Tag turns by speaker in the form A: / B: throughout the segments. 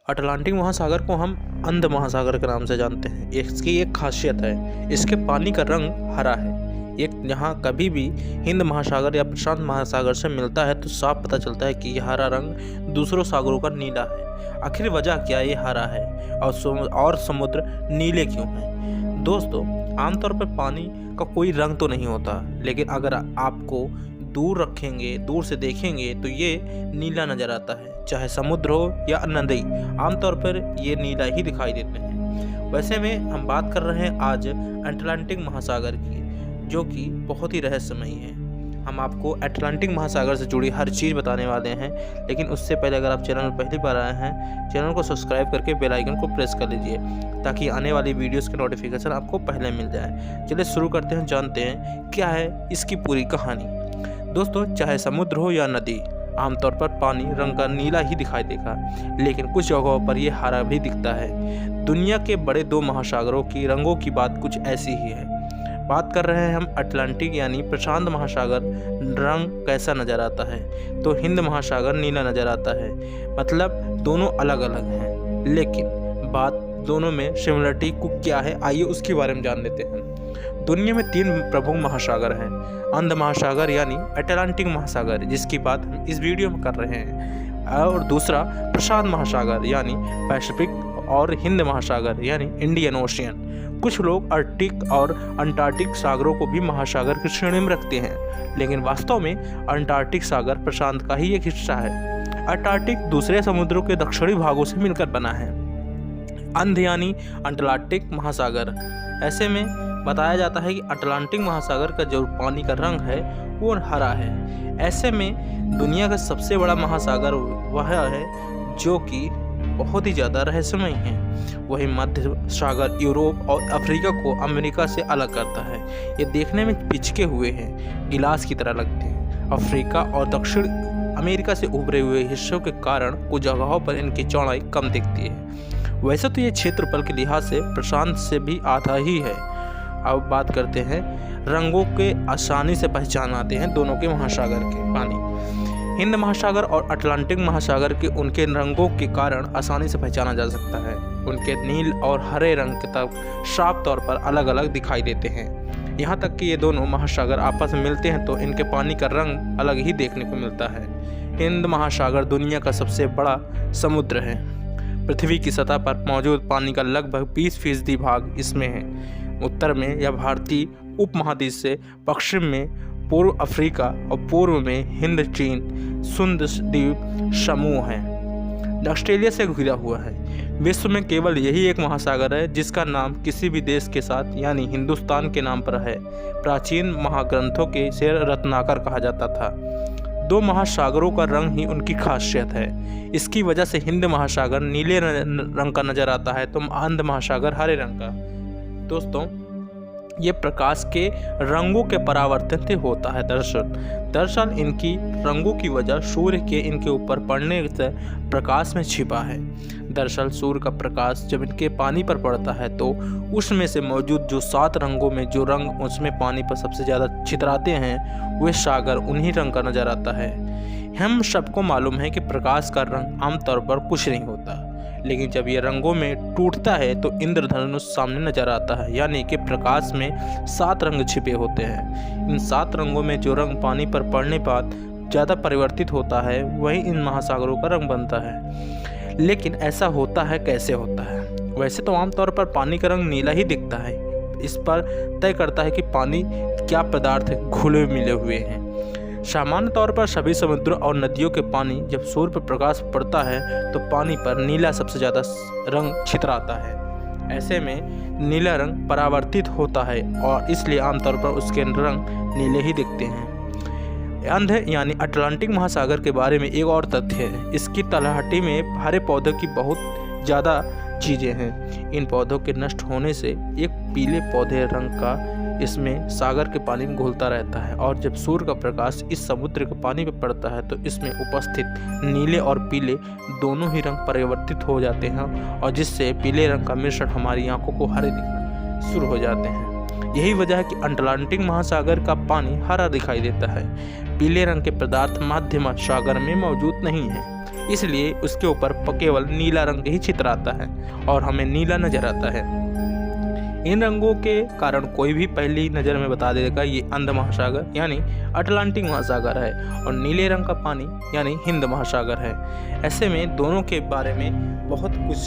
A: Atlantic महासागर को हम अंध महासागर के नाम से जानते हैं। इसकी एक खासियत है, इसके पानी का रंग हरा है। एक यहाँ कभी भी हिंद महासागर या प्रशांत महासागर से मिलता है तो साफ पता चलता है कि यह हरा रंग दूसरों सागरों का नीला है। आखिर वजह क्या ये हरा है और समुद्र नीले क्यों हैं? दोस्तों, आमतौर पर पानी का कोई रंग तो नहीं होता, लेकिन अगर आपको दूर रखेंगे, दूर से देखेंगे तो ये नीला नज़र आता है। चाहे समुद्र हो या नदी, आमतौर पर ये नीला ही दिखाई देते हैं। वैसे में हम बात कर रहे हैं आज अटलांटिक महासागर की, जो कि बहुत ही रहस्यमयी है। हम आपको अटलांटिक महासागर से जुड़ी हर चीज़ बताने वाले हैं, लेकिन उससे पहले अगर आप चैनल पर पहली बार आए हैं, चैनल को सब्सक्राइब करके बेल आइकन को प्रेस कर लीजिए ताकि आने वाली वीडियोस के नोटिफिकेशन आपको पहले मिल जाए। चलिए शुरू करते हैं, जानते हैं क्या है इसकी पूरी कहानी। दोस्तों, चाहे समुद्र हो या नदी, आमतौर पर पानी रंग का नीला ही दिखाई देगा, लेकिन कुछ जगहों पर यह हरा भी दिखता है। दुनिया के बड़े दो महासागरों की रंगों की बात कुछ ऐसी ही है। बात कर रहे हैं हम अटलांटिक यानी प्रशांत महासागर, रंग कैसा नज़र आता है तो हिंद महासागर नीला नज़र आता है। मतलब दोनों अलग अलग हैं, लेकिन बात दोनों में सिमिलरिटी को क्या है, आइए उसके बारे में जान लेते हैं। दुनिया में 3 प्रमुख महासागर हैं। अंध महासागर यानी अटलांटिक महासागर, जिसकी बात हम इस वीडियो में कर रहे हैं, और दूसरा प्रशांत महासागर यानी पैसिफिक, और हिंद महासागर यानी इंडियन ओशियन। कुछ लोग आर्कटिक और अंटार्कटिक सागरों को भी महासागर की श्रेणी में रखते हैं, लेकिन वास्तव में अंटार्कटिक सागर प्रशांत का ही एक हिस्सा है। अंटार्कटिक दूसरे समुद्रों के दक्षिणी भागों से मिलकर बना है। अंध यानी अटलांटिक महासागर। ऐसे में बताया जाता है कि अटलांटिक महासागर का जो पानी का रंग है वो हरा है। ऐसे में दुनिया का सबसे बड़ा महासागर वह है जो कि बहुत ही ज़्यादा रहस्यमय है। वही मध्य सागर यूरोप और अफ्रीका को अमेरिका से अलग करता है। ये देखने में पिचके हुए हैं, गिलास की तरह लगते हैं। अफ्रीका और दक्षिण अमेरिका से उभरे हुए हिस्सों के कारण कुछ जगहों पर इनकी चौड़ाई कम दिखती है। वैसे तो ये क्षेत्रफल के लिहाज से प्रशांत से भी आधा ही है। अब बात करते हैं रंगों के, आसानी से पहचान आते हैं दोनों के महासागर के पानी। हिंद महासागर और अटलांटिक महासागर के उनके रंगों के कारण आसानी से पहचाना जा सकता है। उनके नील और हरे रंग के तब साफ तौर पर अलग अलग दिखाई देते हैं। यहाँ तक कि ये दोनों महासागर आपस में मिलते हैं तो इनके पानी का रंग अलग ही देखने को मिलता है। हिंद महासागर दुनिया का सबसे बड़ा समुद्र है। पृथ्वी की सतह पर मौजूद पानी का लगभग 20% भाग इसमें है। उत्तर में यह भारतीय उपमहाद्वीप से, पश्चिम में पूर्व अफ्रीका और पूर्व में हिंद चीन सुंदर द्वीप समूह है। ऑस्ट्रेलिया से घिरा हुआ है। विश्व में केवल यही एक महासागर है जिसका नाम किसी भी देश के साथ यानी हिंदुस्तान के नाम पर है। प्राचीन महाग्रंथों के से रत्नाकर कहा जाता था। 2 महासागरों का रंग ही उनकी खासियत है। इसकी वजह से हिंद महासागर नीले रंग का नजर आता है तो अंध महासागर हरे रंग का। दोस्तों, ये प्रकाश के रंगों के परावर्तन से होता है। दरअसल इनकी रंगों की वजह सूर्य के इनके ऊपर पड़ने से प्रकाश में छिपा है। दरअसल सूर्य का प्रकाश जब इनके पानी पर पड़ता है तो उसमें से मौजूद जो 7 रंगों में जो रंग उसमें पानी पर सबसे ज़्यादा छितराते हैं वे सागर उन्हीं रंग का नज़र आता है। हम सबको मालूम है कि प्रकाश का रंग आमतौर पर कुछ नहीं होता, लेकिन जब ये रंगों में टूटता है तो इंद्रधनुष सामने नजर आता है। यानी कि प्रकाश में 7 रंग छिपे होते हैं। इन 7 रंगों में जो रंग पानी पर पड़ने बाद ज़्यादा परिवर्तित होता है वही इन महासागरों का रंग बनता है। लेकिन ऐसा होता है कैसे होता है? वैसे तो आमतौर पर पानी का रंग नीला ही दिखता है। इस पर तय करता है कि पानी क्या पदार्थ घुले मिले हुए हैं। सामान्य तौर पर सभी समुद्रों और नदियों के पानी जब सूर्य पर प्रकाश पड़ता है तो पानी पर नीला सबसे ज़्यादा रंग छितराता है। ऐसे में नीला रंग परावर्तित होता है और इसलिए आमतौर पर उसके रंग नीले ही दिखते हैं। अंध यानी अटलांटिक महासागर के बारे में एक और तथ्य है। इसकी तलहटी में हरे पौधों की बहुत ज़्यादा चीज़ें हैं। इन पौधों के नष्ट होने से एक पीले पौधे रंग का इसमें सागर के पानी में घुलता रहता है, और जब सूर्य का प्रकाश इस समुद्र के पानी पर पड़ता है तो इसमें उपस्थित नीले और पीले दोनों ही रंग परिवर्तित हो जाते हैं, और जिससे पीले रंग का मिश्रण हमारी आंखों को हरे दिखना शुरू हो जाते हैं। यही वजह है कि अटलांटिक महासागर का पानी हरा दिखाई देता है। पीले रंग के पदार्थ मध्य सागर में मौजूद नहीं है। इसलिए उसके ऊपर केवल नीला रंग ही चित्र आता है और हमें नीला नजर आता है। इन रंगों के कारण कोई भी पहली नज़र में बता देगा ये अंध महासागर यानी अटलांटिक महासागर है और नीले रंग का पानी यानी हिंद महासागर है। ऐसे में दोनों के बारे में बहुत कुछ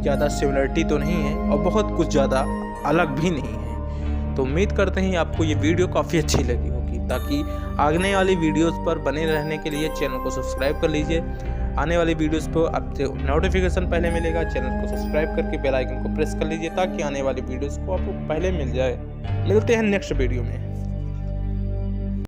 A: ज़्यादा सिमिलरिटी तो नहीं है और बहुत कुछ ज़्यादा अलग भी नहीं है। तो उम्मीद करते हैं आपको ये वीडियो काफ़ी अच्छी लगी होगी। ताकि आने वाली वीडियोस पर बने रहने के लिए चैनल को सब्सक्राइब कर लीजिए। आने वाली वीडियोस पर आपसे नोटिफिकेशन पहले मिलेगा। चैनल को सब्सक्राइब करके बेल आइकन को प्रेस कर लीजिए ताकि आने वाली वीडियोस को आपको पहले मिल जाए। मिलते हैं नेक्स्ट वीडियो में।